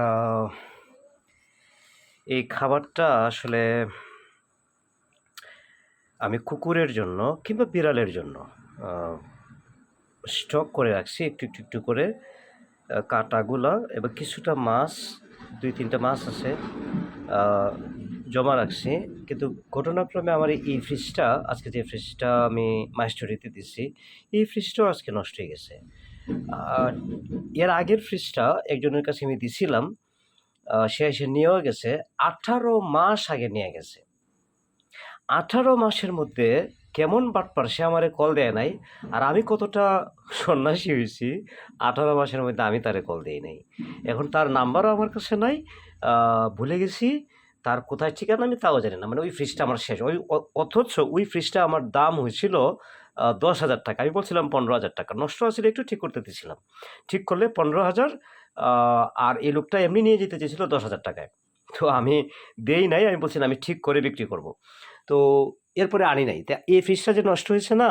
আহ, এই খাবারটা আসলে আমি কুকুরের জন্য কিংবা বিড়ালের জন্য স্টক করে রাখছি একটু একটু একটু করে কাটাগুলা এবং কিছুটা মাছ 2-3টা মাছ আছে আহ, জমা রাখছি। কিন্তু ঘটনাক্রমে আমার এই ফ্রিজটা আজকে যে ফ্রিজটা আমি মাস্টারিতে দিছি এই ফ্রিজটাও আজকে নষ্ট হয়ে গেছে। আর এর আগের ফ্রিজটা একজনের কাছে আমি দিছিলাম, সে এসে নিয়েও গেছে। 18 মাস আগে নিয়ে গেছে। 18 মাসের মধ্যে কেমন বাটপার, সে আমারে কল দেয় নাই। আর আমি কতটা সন্ন্যাসী হয়েছি, 18 মাসের মধ্যে আমি তারে কল দেই নাই। এখন তার নাম্বারও আমার কাছে নাই, ভুলে গেছি। তার কোথায় ঠিকানা আমি তাও জানি না। মানে ওই ফ্রিজটা আমার শেষ। অথচ ওই ফ্রিজটা আমার দাম হয়েছিল 10,000 টাকা। আমি বলছিলাম 15,000 টাকা। নষ্ট হয়েছিল একটু, ঠিক করতে দিয়েছিলাম। ঠিক করলে 15,000। আর এই লোকটা এমনি নিয়ে যেতে চেয়েছিল 10,000 টাকায়। তো আমি দেই নাই, আমি বলছি না, আমি ঠিক করে বিক্রি করব। তো এরপরে আনি নাই। তা এই ফ্রিজটা যে নষ্ট হয়েছে না,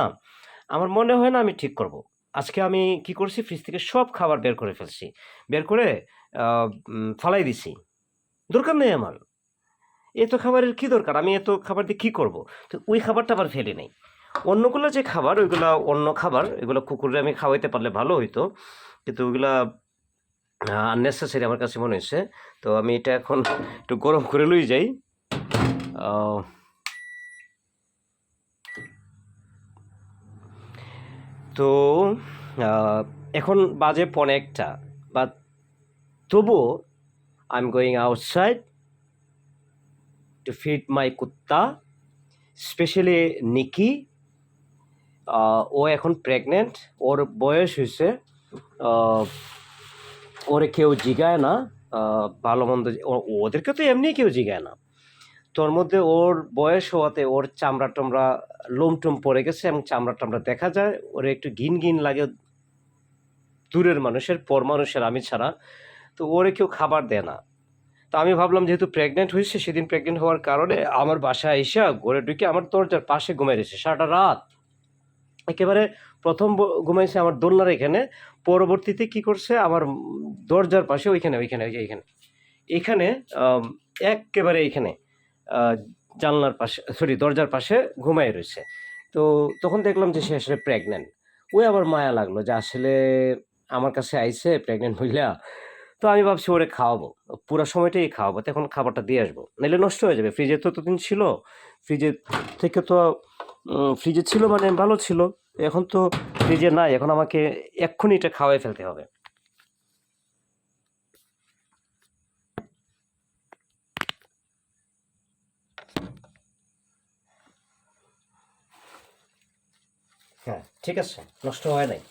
আমার মনে হয় না আমি ঠিক করব। আজকে আমি কি করছি, ফ্রিজ থেকে সব খাবার বের করে ফেলছি। বের করে ফালাই দিছি। দরকার নেই আমার। এত খাবারের কি দরকার? আমি এত খাবার দিয়ে কি করব? তো ওই খাবারটা আবার ফেলি নাই। অন্যগুলো যে খাবার, ওইগুলা অন্য খাবার, এগুলো কুকুরে আমি খাওয়াইতে পারলে ভালো হইতো। কিন্তু ওইগুলা আননেসেসারি আমার কাছে মনে হয়েছে। তো আমি এটা এখন একটু গরম করে লই যাই। আহ, তো এখন বাজে 1:45, বা তবুও I am going outside to feed my কুত্তা, স্পেশালি নিকি। ও এখন প্রেগনেন্ট, ওর বয়স হয়েছে। ওরে কেউ জিগায় না ভালো মন্দ, ওদেরকে তো এমনি কেউ জিগায় না। তোর মধ্যে ওর বয়স হওয়াতে ওর চামড়া টামড়া, লোম টোম পড়ে গেছে এবং চামড়া টামড়া দেখা যায়। ওরে একটু ঘিন ঘিন লাগে দূরের মানুষের, পর মানুষের আমি ছাড়া। তো ওরে কেউ খাবার দেয় না। তো আমি ভাবলাম যেহেতু প্রেগনেন্ট হয়েছে, সেদিন প্রেগনেন্ট হওয়ার কারণে আমার বাসায় এসে ঘরে ঢুকে আমার দরজার পাশে ঘুমাই রয়েছে সারাটা রাত। একেবারে প্রথম ঘুমাইছে আমার দোলনার এখানে, পরবর্তীতে কি করছে আমার দরজার পাশে, ওইখানে ওইখানে ওই যে এইখানে এখানে একেবারে এইখানে জানলার পাশে, সরি দরজার পাশে ঘুমাই রয়েছে। তো তখন দেখলাম যে সে আসলে প্রেগনেন্ট। ওই আবার মায়া লাগলো যে আসলে আমার কাছে আইছে প্রেগনেন্ট হইলা। তো আমি ভাবছি ওরে খাওয়াবো, পুরো সময়টাই খাওয়াবো। তো এখন খাবারটা দিয়ে আসবো, নাহলে নষ্ট হয়ে যাবে। ফ্রিজে তো ততদিন ছিল, ফ্রিজে থেকে তো ফ্রিজে ছিল মানে ভালো ছিল। এখন তো ফ্রিজে নাই, এখন আমাকে এক্ষুনি এটা খাওয়াই ফেলতে হবে। হ্যাঁ, ঠিক আছে, নষ্ট হয় নাই।